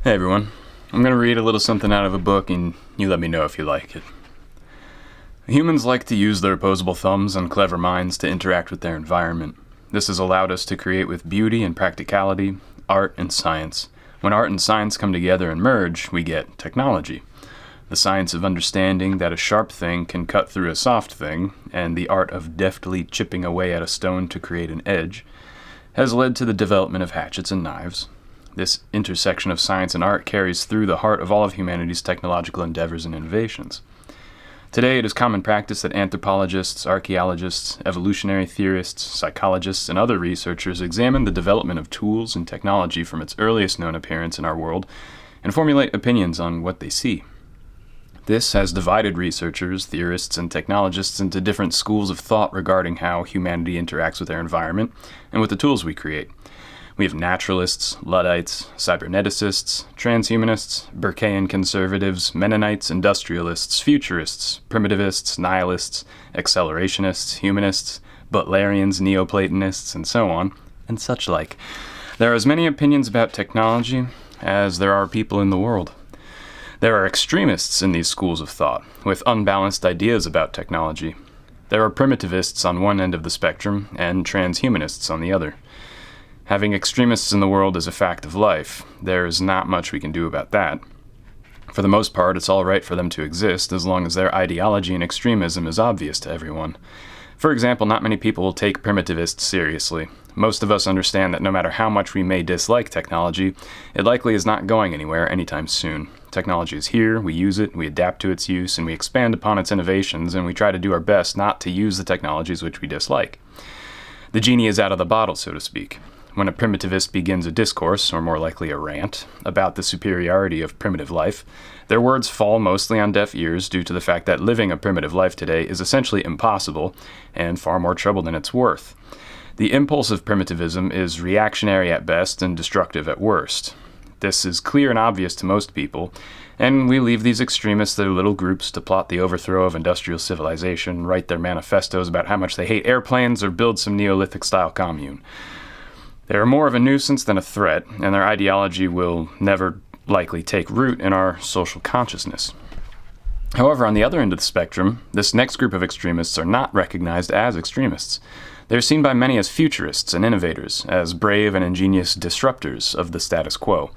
Hey everyone, I'm going to read a little something out of a book and you let me know if you like it. Humans like to use their opposable thumbs and clever minds to interact with their environment. This has allowed us to create with beauty and practicality, art and science. When art and science come together and merge, we get technology. The science of understanding that a sharp thing can cut through a soft thing, and the art of deftly chipping away at a stone to create an edge, has led to the development of hatchets and knives. This intersection of science and art carries through the heart of all of humanity's technological endeavors and innovations. Today, it is common practice that anthropologists, archaeologists, evolutionary theorists, psychologists, and other researchers examine the development of tools and technology from its earliest known appearance in our world and formulate opinions on what they see. This has divided researchers, theorists, and technologists into different schools of thought regarding how humanity interacts with their environment and with the tools we create. We have naturalists, Luddites, cyberneticists, transhumanists, Burkean conservatives, Mennonites, industrialists, futurists, primitivists, nihilists, accelerationists, humanists, Butlerians, Neoplatonists, and so on, and such like. There are as many opinions about technology as there are people in the world. There are extremists in these schools of thought, with unbalanced ideas about technology. There are primitivists on one end of the spectrum, and transhumanists on the other. Having extremists in the world is a fact of life. There's not much we can do about that. For the most part, it's all right for them to exist as long as their ideology and extremism is obvious to everyone. For example, not many people will take primitivists seriously. Most of us understand that no matter how much we may dislike technology, it likely is not going anywhere anytime soon. Technology is here, we use it, we adapt to its use, and we expand upon its innovations, and we try to do our best not to use the technologies which we dislike. The genie is out of the bottle, so to speak. When a primitivist begins a discourse, or more likely a rant, about the superiority of primitive life, their words fall mostly on deaf ears due to the fact that living a primitive life today is essentially impossible and far more trouble than it's worth. The impulse of primitivism is reactionary at best and destructive at worst. This is clear and obvious to most people, and we leave these extremists their little groups to plot the overthrow of industrial civilization, write their manifestos about how much they hate airplanes, or build some Neolithic-style commune. They are more of a nuisance than a threat, and their ideology will never likely take root in our social consciousness. However, on the other end of the spectrum, this next group of extremists are not recognized as extremists. They are seen by many as futurists and innovators, as brave and ingenious disruptors of the status quo.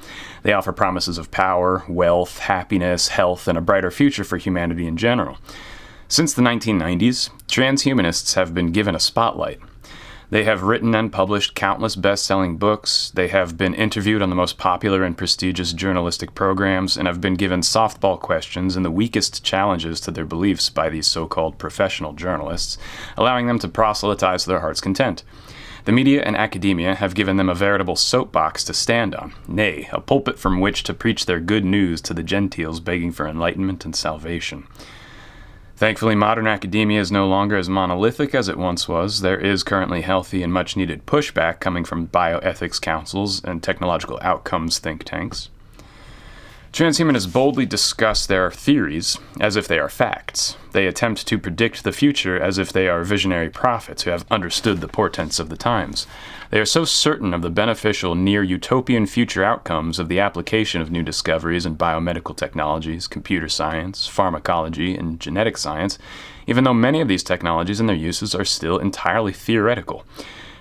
They offer promises of power, wealth, happiness, health, and a brighter future for humanity in general. Since the 1990s, transhumanists have been given a spotlight. They have written and published countless best-selling books, they have been interviewed on the most popular and prestigious journalistic programs, and have been given softball questions and the weakest challenges to their beliefs by these so-called professional journalists, allowing them to proselytize to their heart's content. The media and academia have given them a veritable soapbox to stand on, nay, a pulpit from which to preach their good news to the Gentiles begging for enlightenment and salvation. Thankfully, modern academia is no longer as monolithic as it once was. There is currently healthy and much-needed pushback coming from bioethics councils and technological outcomes think tanks. Transhumanists boldly discuss their theories as if they are facts. They attempt to predict the future as if they are visionary prophets who have understood the portents of the times. They are so certain of the beneficial, near-utopian future outcomes of the application of new discoveries in biomedical technologies, computer science, pharmacology, and genetic science, even though many of these technologies and their uses are still entirely theoretical,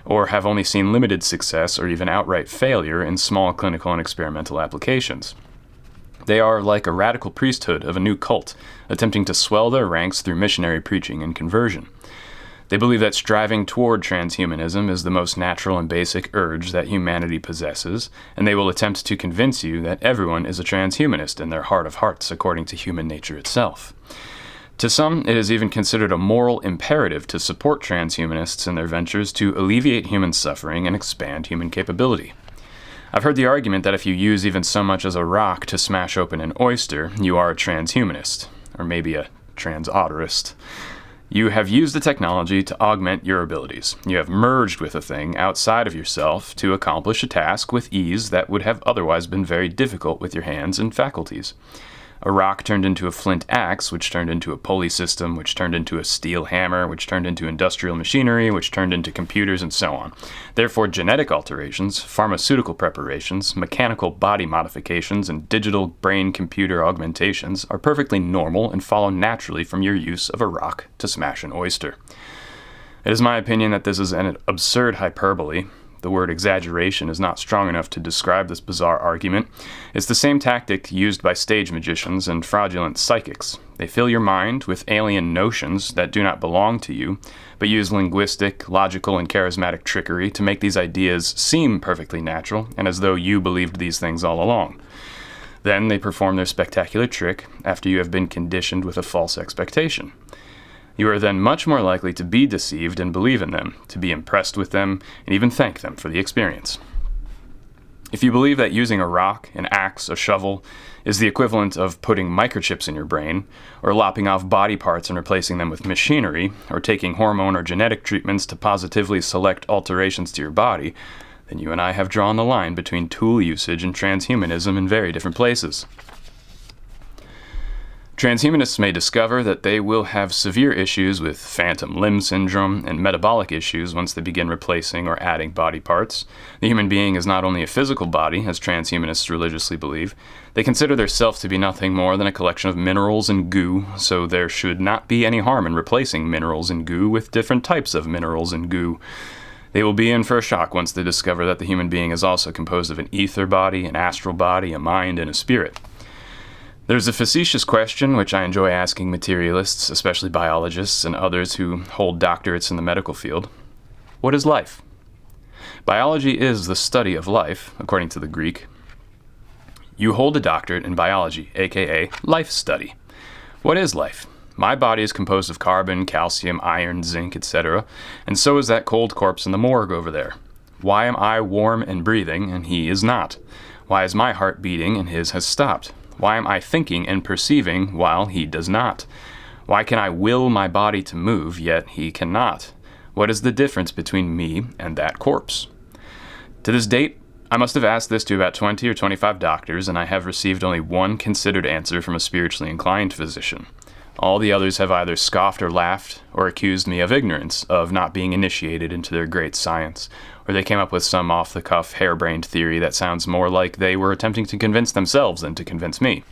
or have only seen limited success or even outright failure in small clinical and experimental applications. They are like a radical priesthood of a new cult, attempting to swell their ranks through missionary preaching and conversion. They believe that striving toward transhumanism is the most natural and basic urge that humanity possesses, and they will attempt to convince you that everyone is a transhumanist in their heart of hearts according to human nature itself. To some, it is even considered a moral imperative to support transhumanists in their ventures to alleviate human suffering and expand human capability. I've heard the argument that if you use even so much as a rock to smash open an oyster, you are a transhumanist, or maybe a transodourist. You have used the technology to augment your abilities. You have merged with a thing outside of yourself to accomplish a task with ease that would have otherwise been very difficult with your hands and faculties. A rock turned into a flint axe, which turned into a pulley system, which turned into a steel hammer, which turned into industrial machinery, which turned into computers, and so on. Therefore, genetic alterations, pharmaceutical preparations, mechanical body modifications, and digital brain-computer augmentations are perfectly normal and follow naturally from your use of a rock to smash an oyster. It is my opinion that this is an absurd hyperbole. The word exaggeration is not strong enough to describe this bizarre argument. It's the same tactic used by stage magicians and fraudulent psychics. They fill your mind with alien notions that do not belong to you, but use linguistic, logical, and charismatic trickery to make these ideas seem perfectly natural and as though you believed these things all along. Then they perform their spectacular trick after you have been conditioned with a false expectation. You are then much more likely to be deceived and believe in them, to be impressed with them, and even thank them for the experience. If you believe that using a rock, an axe, a shovel is the equivalent of putting microchips in your brain, or lopping off body parts and replacing them with machinery, or taking hormone or genetic treatments to positively select alterations to your body, then you and I have drawn the line between tool usage and transhumanism in very different places. Transhumanists may discover that they will have severe issues with phantom limb syndrome and metabolic issues once they begin replacing or adding body parts. The human being is not only a physical body, as transhumanists religiously believe. They consider their self to be nothing more than a collection of minerals and goo, so there should not be any harm in replacing minerals and goo with different types of minerals and goo. They will be in for a shock once they discover that the human being is also composed of an ether body, an astral body, a mind, and a spirit. There's a facetious question which I enjoy asking materialists, especially biologists and others who hold doctorates in the medical field. What is life? Biology is the study of life, according to the Greek. You hold a doctorate in biology, aka life study. What is life? My body is composed of carbon, calcium, iron, zinc, etc., and so is that cold corpse in the morgue over there. Why am I warm and breathing and he is not? Why is my heart beating and his has stopped? Why am I thinking and perceiving while he does not? Why can I will my body to move, yet he cannot? What is the difference between me and that corpse? To this date, I must have asked this to about 20 or 25 doctors, and I have received only one considered answer from a spiritually inclined physician. All the others have either scoffed or laughed, or accused me of ignorance, of not being initiated into their great science, or they came up with some off-the-cuff, harebrained theory that sounds more like they were attempting to convince themselves than to convince me.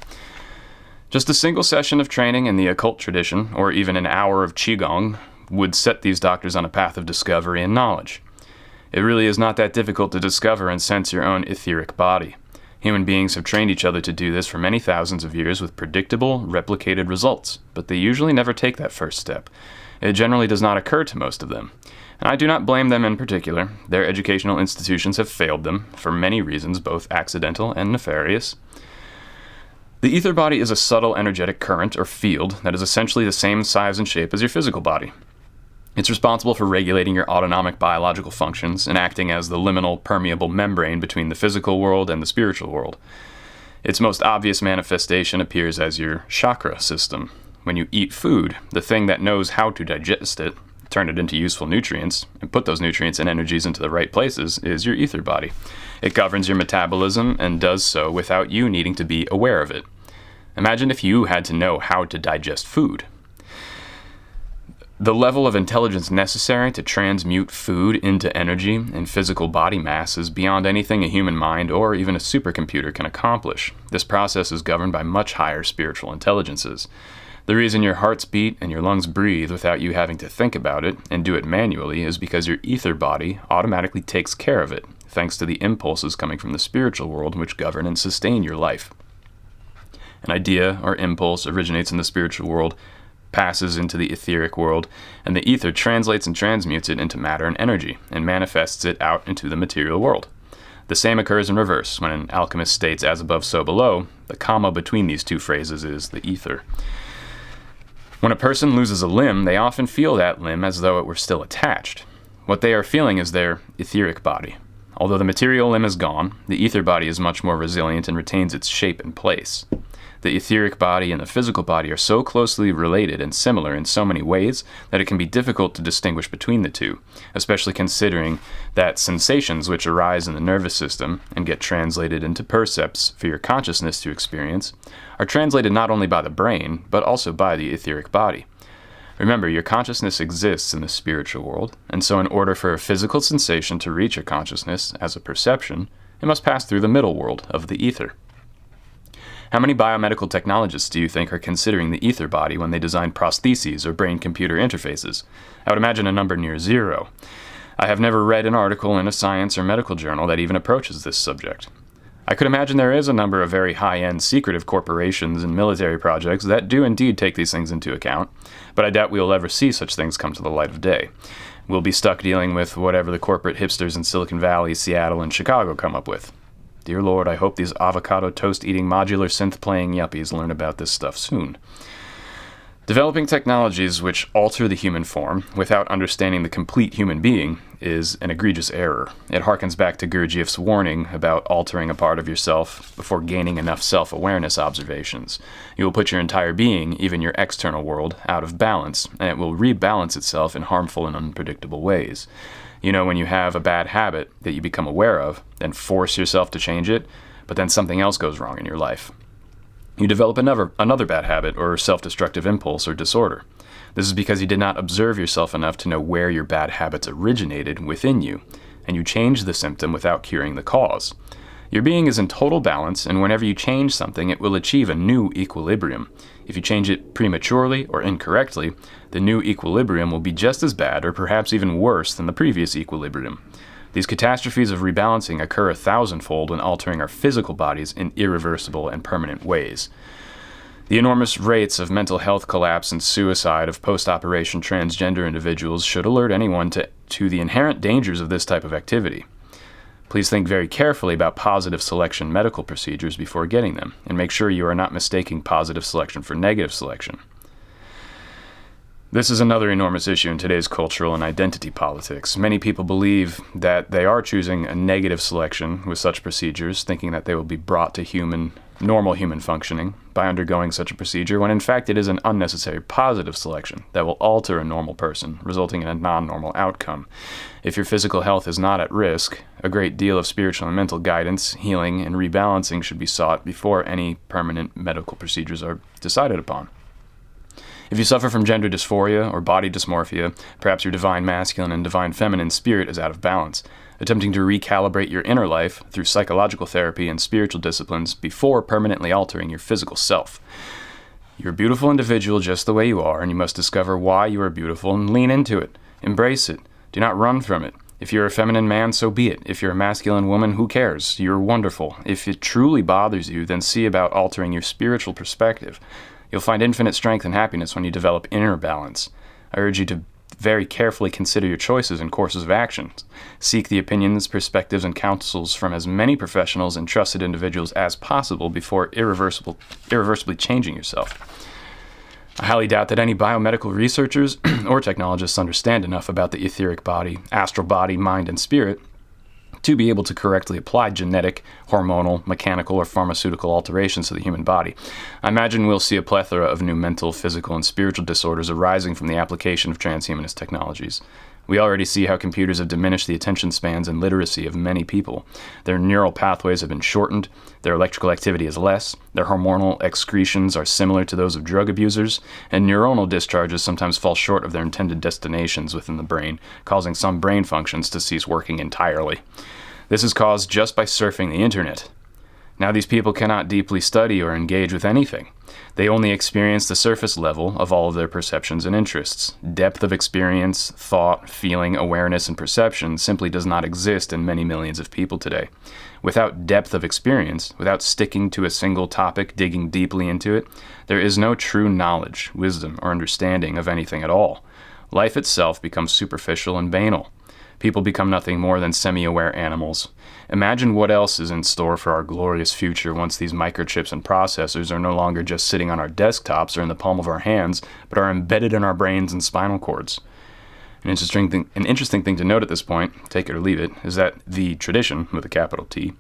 Just a single session of training in the occult tradition, or even an hour of qigong, would set these doctors on a path of discovery and knowledge. It really is not that difficult to discover and sense your own etheric body. Human beings have trained each other to do this for many thousands of years with predictable, replicated results, but they usually never take that first step. It generally does not occur to most of them. And I do not blame them in particular. Their educational institutions have failed them, for many reasons, both accidental and nefarious. The ether body is a subtle energetic current or field that is essentially the same size and shape as your physical body. It's responsible for regulating your autonomic biological functions and acting as the liminal, permeable membrane between the physical world and the spiritual world. Its most obvious manifestation appears as your chakra system. When you eat food, the thing that knows how to digest it, turn it into useful nutrients, and put those nutrients and energies into the right places is your ether body. It governs your metabolism and does so without you needing to be aware of it. Imagine if you had to know how to digest food. The level of intelligence necessary to transmute food into energy and physical body mass is beyond anything a human mind or even a supercomputer can accomplish. This process is governed by much higher spiritual intelligences. The reason your hearts beat and your lungs breathe without you having to think about it and do it manually is because your ether body automatically takes care of it, thanks to the impulses coming from the spiritual world which govern and sustain your life. An idea or impulse originates in the spiritual world, passes into the etheric world, and the ether translates and transmutes it into matter and energy, and manifests it out into the material world. The same occurs in reverse. When an alchemist states "as above, so below," the comma between these two phrases is the ether. When a person loses a limb, they often feel that limb as though it were still attached. What they are feeling is their etheric body. Although the material limb is gone, the ether body is much more resilient and retains its shape and place. The etheric body and the physical body are so closely related and similar in so many ways that it can be difficult to distinguish between the two, especially considering that sensations which arise in the nervous system and get translated into percepts for your consciousness to experience are translated not only by the brain, but also by the etheric body. Remember, your consciousness exists in the spiritual world, and so in order for a physical sensation to reach your consciousness as a perception, it must pass through the middle world of the ether. How many biomedical technologists do you think are considering the ether body when they design prostheses or brain-computer interfaces? I would imagine a number near zero. I have never read an article in a science or medical journal that even approaches this subject. I could imagine there is a number of very high-end secretive corporations and military projects that do indeed take these things into account, but I doubt we will ever see such things come to the light of day. We'll be stuck dealing with whatever the corporate hipsters in Silicon Valley, Seattle, and Chicago come up with. Dear Lord, I hope these avocado toast-eating modular synth-playing yuppies learn about this stuff soon. Developing technologies which alter the human form without understanding the complete human being is an egregious error. It harkens back to Gurdjieff's warning about altering a part of yourself before gaining enough self-awareness observations. You will put your entire being, even your external world, out of balance, and it will rebalance itself in harmful and unpredictable ways. You know, when you have a bad habit that you become aware of, then force yourself to change it, but then something else goes wrong in your life. You develop another bad habit or self-destructive impulse or disorder. This is because you did not observe yourself enough to know where your bad habits originated within you, and you change the symptom without curing the cause. Your being is in total balance, and whenever you change something, it will achieve a new equilibrium. If you change it prematurely or incorrectly, the new equilibrium will be just as bad or perhaps even worse than the previous equilibrium. These catastrophes of rebalancing occur 1,000-fold when altering our physical bodies in irreversible and permanent ways. The enormous rates of mental health collapse and suicide of post-operation transgender individuals should alert anyone to the inherent dangers of this type of activity. Please think very carefully about positive selection medical procedures before getting them, and make sure you are not mistaking positive selection for negative selection. This is another enormous issue in today's cultural and identity politics. Many people believe that they are choosing a negative selection with such procedures, thinking that they will be brought to normal human functioning by undergoing such a procedure, when in fact it is an unnecessary positive selection that will alter a normal person, resulting in a non-normal outcome. If your physical health is not at risk, a great deal of spiritual and mental guidance, healing, and rebalancing should be sought before any permanent medical procedures are decided upon. If you suffer from gender dysphoria or body dysmorphia, perhaps your divine masculine and divine feminine spirit is out of balance. Attempting to recalibrate your inner life through psychological therapy and spiritual disciplines before permanently altering your physical self. You're a beautiful individual just the way you are, and you must discover why you are beautiful and lean into it. Embrace it. Do not run from it. If you're a feminine man, so be it. If you're a masculine woman, who cares? You're wonderful. If it truly bothers you, then see about altering your spiritual perspective. You'll find infinite strength and happiness when you develop inner balance. I urge you to very carefully consider your choices and courses of action. Seek the opinions, perspectives, and counsels from as many professionals and trusted individuals as possible before irreversibly changing yourself. I highly doubt that any biomedical researchers or technologists understand enough about the etheric body, astral body, mind, and spirit to be able to correctly apply genetic, hormonal, mechanical, or pharmaceutical alterations to the human body. I imagine we'll see a plethora of new mental, physical, and spiritual disorders arising from the application of transhumanist technologies. We already see how computers have diminished the attention spans and literacy of many people. Their neural pathways have been shortened, their electrical activity is less, their hormonal excretions are similar to those of drug abusers, and neuronal discharges sometimes fall short of their intended destinations within the brain, causing some brain functions to cease working entirely. This is caused just by surfing the internet. Now these people cannot deeply study or engage with anything. They only experience the surface level of all of their perceptions and interests. Depth of experience, thought, feeling, awareness, and perception simply does not exist in many millions of people today. Without depth of experience, without sticking to a single topic, digging deeply into it, there is no true knowledge, wisdom, or understanding of anything at all. Life itself becomes superficial and banal. People become nothing more than semi-aware animals. Imagine what else is in store for our glorious future once these microchips and processors are no longer just sitting on our desktops or in the palm of our hands, but are embedded in our brains and spinal cords. An interesting thing to note at this point, take it or leave it, is that the tradition, with a capital T,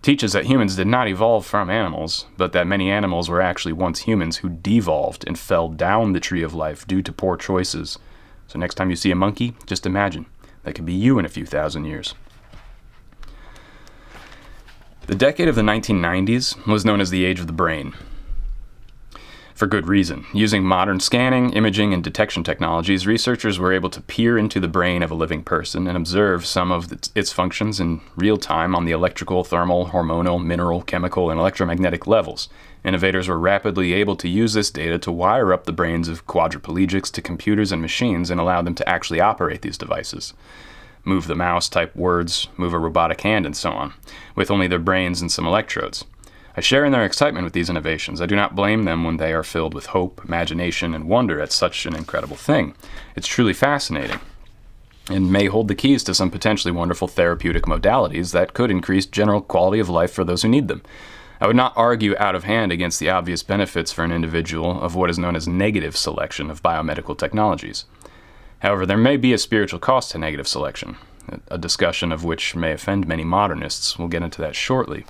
teaches that humans did not evolve from animals, but that many animals were actually once humans who devolved and fell down the tree of life due to poor choices. So next time you see a monkey, just imagine. That could be you in a few thousand years. The decade of the 1990s was known as the Age of the Brain. For good reason. Using modern scanning, imaging, and detection technologies, researchers were able to peer into the brain of a living person and observe some of its functions in real time on the electrical, thermal, hormonal, mineral, chemical, and electromagnetic levels. Innovators were rapidly able to use this data to wire up the brains of quadriplegics to computers and machines and allow them to actually operate these devices. Move the mouse, type words, move a robotic hand, and so on, with only their brains and some electrodes. I share in their excitement with these innovations. I do not blame them when they are filled with hope, imagination, and wonder at such an incredible thing. It's truly fascinating, and may hold the keys to some potentially wonderful therapeutic modalities that could increase general quality of life for those who need them. I would not argue out of hand against the obvious benefits for an individual of what is known as negative selection of biomedical technologies. However, there may be a spiritual cost to negative selection, a discussion of which may offend many modernists. We'll get into that shortly.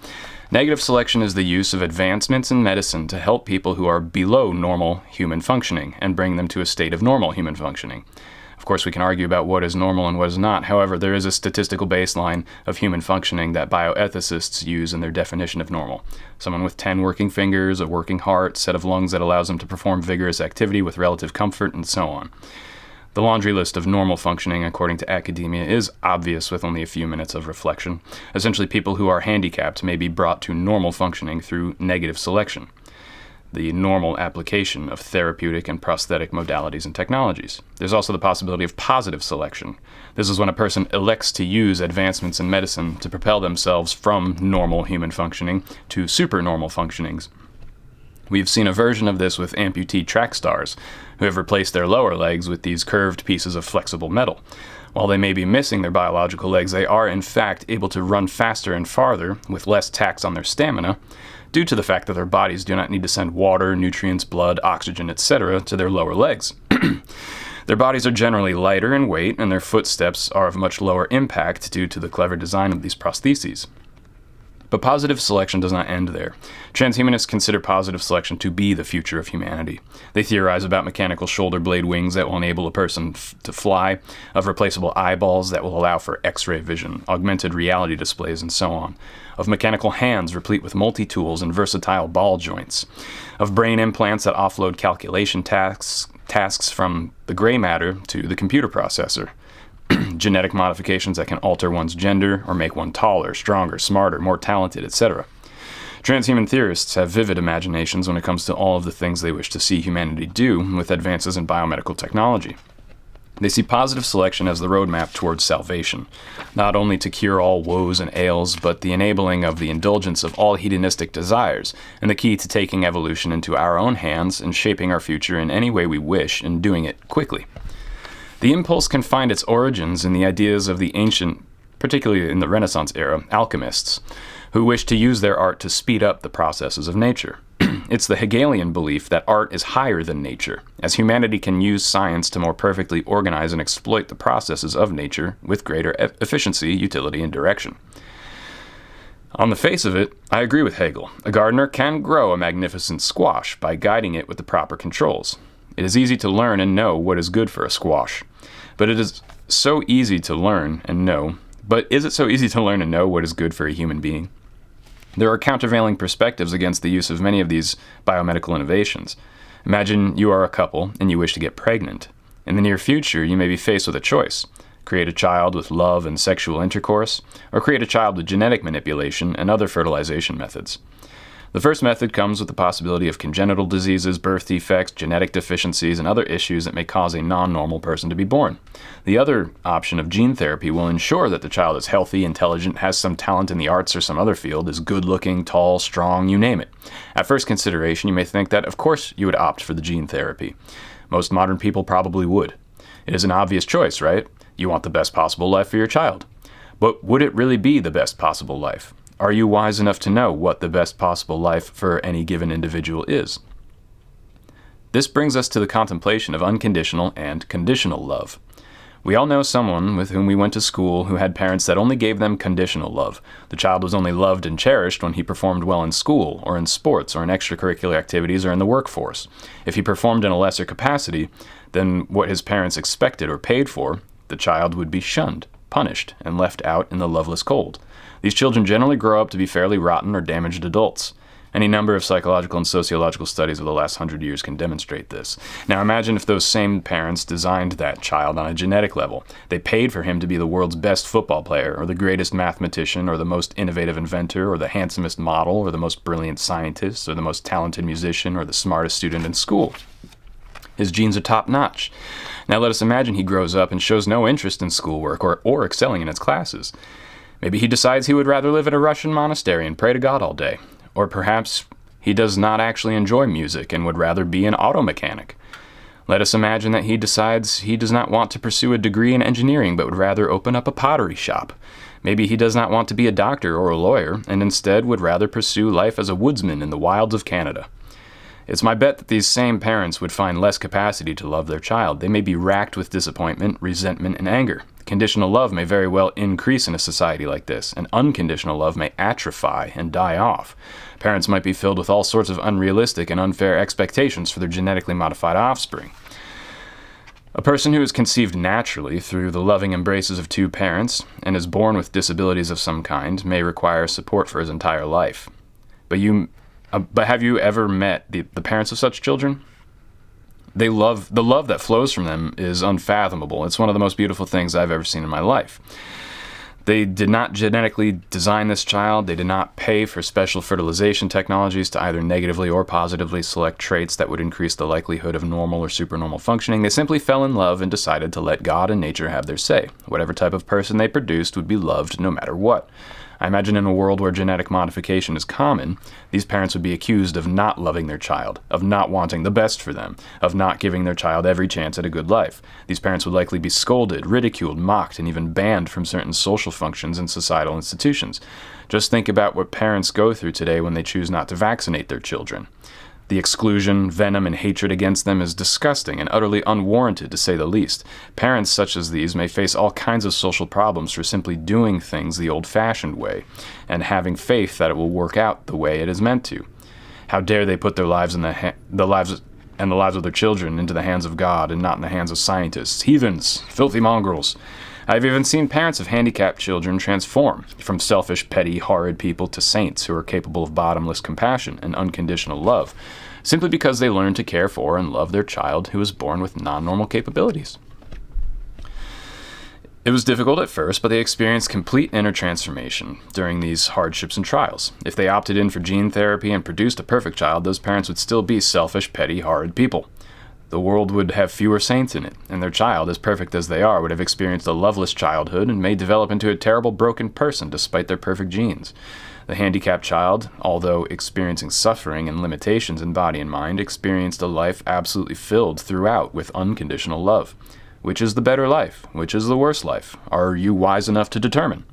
Negative selection is the use of advancements in medicine to help people who are below normal human functioning and bring them to a state of normal human functioning. Of course, we can argue about what is normal and what is not. However, there is a statistical baseline of human functioning that bioethicists use in their definition of normal. Someone with 10 working fingers, a working heart, set of lungs that allows them to perform vigorous activity with relative comfort, and so on. The laundry list of normal functioning, according to academia, is obvious with only a few minutes of reflection. Essentially, people who are handicapped may be brought to normal functioning through negative selection, the normal application of therapeutic and prosthetic modalities and technologies. There's also the possibility of positive selection. This is when a person elects to use advancements in medicine to propel themselves from normal human functioning to supernormal functionings. We've seen a version of this with amputee track stars, who have replaced their lower legs with these curved pieces of flexible metal. While they may be missing their biological legs, they are in fact able to run faster and farther with less tax on their stamina, due to the fact that their bodies do not need to send water, nutrients, blood, oxygen, etc. to their lower legs. Their bodies are generally lighter in weight, and their footsteps are of much lower impact due to the clever design of these prostheses. But positive selection does not end there. Transhumanists consider positive selection to be the future of humanity. They theorize about mechanical shoulder blade wings that will enable a person to fly, of replaceable eyeballs that will allow for X-ray vision, augmented reality displays, and so on, of mechanical hands replete with multi-tools and versatile ball joints, of brain implants that offload calculation tasks from the gray matter to the computer processor, genetic modifications that can alter one's gender or make one taller, stronger, smarter, more talented, etc. Transhuman theorists have vivid imaginations when it comes to all of the things they wish to see humanity do with advances in biomedical technology. They see positive selection as the roadmap towards salvation, not only to cure all woes and ails, but the enabling of the indulgence of all hedonistic desires, and the key to taking evolution into our own hands and shaping our future in any way we wish and doing it quickly. The impulse can find its origins in the ideas of the ancient, particularly in the Renaissance era, alchemists, who wished to use their art to speed up the processes of nature. It's the Hegelian belief that art is higher than nature, as humanity can use science to more perfectly organize and exploit the processes of nature with greater efficiency, utility, and direction. On the face of it, I agree with Hegel. A gardener can grow a magnificent squash by guiding it with the proper controls. It is easy to learn and know what is good for a squash. But is it so easy to learn and know what is good for a human being? There are countervailing perspectives against the use of many of these biomedical innovations. Imagine you are a couple and you wish to get pregnant. In the near future, you may be faced with a choice. Create a child with love and sexual intercourse, or create a child with genetic manipulation and other fertilization methods. The first method comes with the possibility of congenital diseases, birth defects, genetic deficiencies, and other issues that may cause a non-normal person to be born. The other option of gene therapy will ensure that the child is healthy, intelligent, has some talent in the arts or some other field, is good-looking, tall, strong, you name it. At first consideration, you may think that, of course, you would opt for the gene therapy. Most modern people probably would. It is an obvious choice, right? You want the best possible life for your child. But would it really be the best possible life? Are you wise enough to know what the best possible life for any given individual is? This brings us to the contemplation of unconditional and conditional love. We all know someone with whom we went to school who had parents that only gave them conditional love. The child was only loved and cherished when he performed well in school, or in sports, or in extracurricular activities, or in the workforce. If he performed in a lesser capacity than what his parents expected or paid for, the child would be shunned, punished, and left out in the loveless cold. These children generally grow up to be fairly rotten or damaged adults. Any number of psychological and sociological studies of the last 100 years can demonstrate this. Now imagine if those same parents designed that child on a genetic level. They paid for him to be the world's best football player, or the greatest mathematician, or the most innovative inventor, or the handsomest model, or the most brilliant scientist, or the most talented musician, or the smartest student in school. His genes are top-notch. Now let us imagine he grows up and shows no interest in schoolwork or excelling in his classes. Maybe he decides he would rather live at a Russian monastery and pray to God all day. Or perhaps he does not actually enjoy music and would rather be an auto mechanic. Let us imagine that he decides he does not want to pursue a degree in engineering but would rather open up a pottery shop. Maybe he does not want to be a doctor or a lawyer and instead would rather pursue life as a woodsman in the wilds of Canada. It's my bet that these same parents would find less capacity to love their child. They may be racked with disappointment, resentment, and anger. Conditional love may very well increase in a society like this, and unconditional love may atrophy and die off. Parents might be filled with all sorts of unrealistic and unfair expectations for their genetically modified offspring. A person who is conceived naturally through the loving embraces of two parents and is born with disabilities of some kind may require support for his entire life. But have you ever met the parents of such children? The love that flows from them is unfathomable. It's one of the most beautiful things I've ever seen in my life. They did not genetically design this child. They did not pay for special fertilization technologies to either negatively or positively select traits that would increase the likelihood of normal or supernormal functioning. They simply fell in love and decided to let God and nature have their say. Whatever type of person they produced would be loved no matter what. I imagine in a world where genetic modification is common, these parents would be accused of not loving their child, of not wanting the best for them, of not giving their child every chance at a good life. These parents would likely be scolded, ridiculed, mocked, and even banned from certain social functions and societal institutions. Just think about what parents go through today when they choose not to vaccinate their children. The exclusion, venom, and hatred against them is disgusting and utterly unwarranted, to say the least. Parents such as these may face all kinds of social problems for simply doing things the old-fashioned way and having faith that it will work out the way it is meant to. How dare they put their lives and the lives of their children into the hands of God and not in the hands of scientists, heathens, filthy mongrels. I've even seen parents of handicapped children transform from selfish, petty, horrid people to saints who are capable of bottomless compassion and unconditional love, simply because they learned to care for and love their child who was born with non-normal capabilities. It was difficult at first, but they experienced complete inner transformation during these hardships and trials. If they opted in for gene therapy and produced a perfect child, those parents would still be selfish, petty, horrid people. The world would have fewer saints in it, and their child, as perfect as they are, would have experienced a loveless childhood and may develop into a terrible, broken person despite their perfect genes. The handicapped child, although experiencing suffering and limitations in body and mind, experienced a life absolutely filled throughout with unconditional love. Which is the better life? Which is the worse life? Are you wise enough to determine?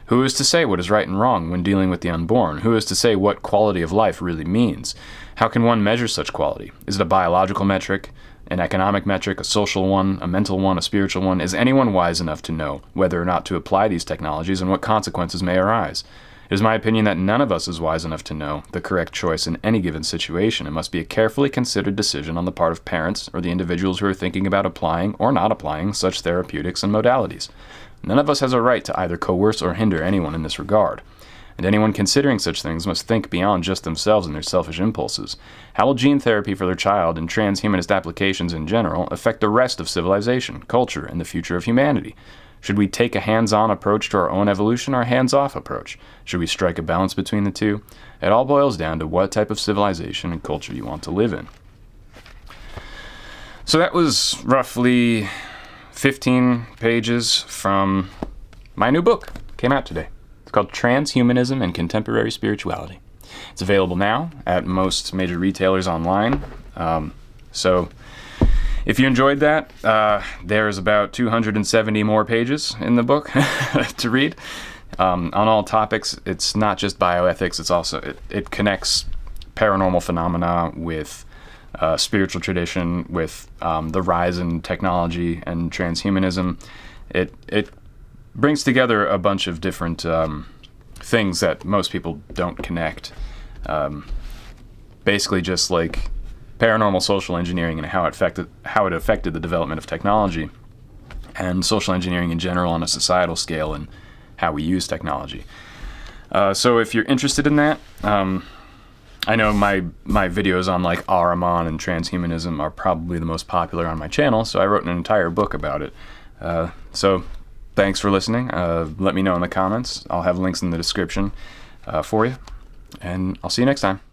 Who is to say what is right and wrong when dealing with the unborn? Who is to say what quality of life really means? How can one measure such quality? Is it a biological metric, an economic metric, a social one, a mental one, a spiritual one? Is anyone wise enough to know whether or not to apply these technologies and what consequences may arise? It is my opinion that none of us is wise enough to know the correct choice in any given situation. It must be a carefully considered decision on the part of parents or the individuals who are thinking about applying or not applying such therapeutics and modalities. None of us has a right to either coerce or hinder anyone in this regard. And anyone considering such things must think beyond just themselves and their selfish impulses. How will gene therapy for their child and transhumanist applications in general affect the rest of civilization, culture, and the future of humanity? Should we take a hands-on approach to our own evolution or a hands-off approach? Should we strike a balance between the two? It all boils down to what type of civilization and culture you want to live in. So that was roughly 15 pages from my new book. Came out today. It's called Transhumanism and Contemporary Spirituality. It's available now at most major retailers online. So if you enjoyed that, there's about 270 more pages in the book to read on all topics. It's not just bioethics. It's also it connects paranormal phenomena with spiritual tradition with the rise in technology and transhumanism. It brings together a bunch of different things that most people don't connect. Basically just like paranormal social engineering and how it affected the development of technology, and social engineering in general on a societal scale and how we use technology. So if you're interested in that, I know my videos on like Ahriman and transhumanism are probably the most popular on my channel, so I wrote an entire book about it. So thanks for listening. Let me know in the comments. I'll have links in the description for you, and I'll see you next time.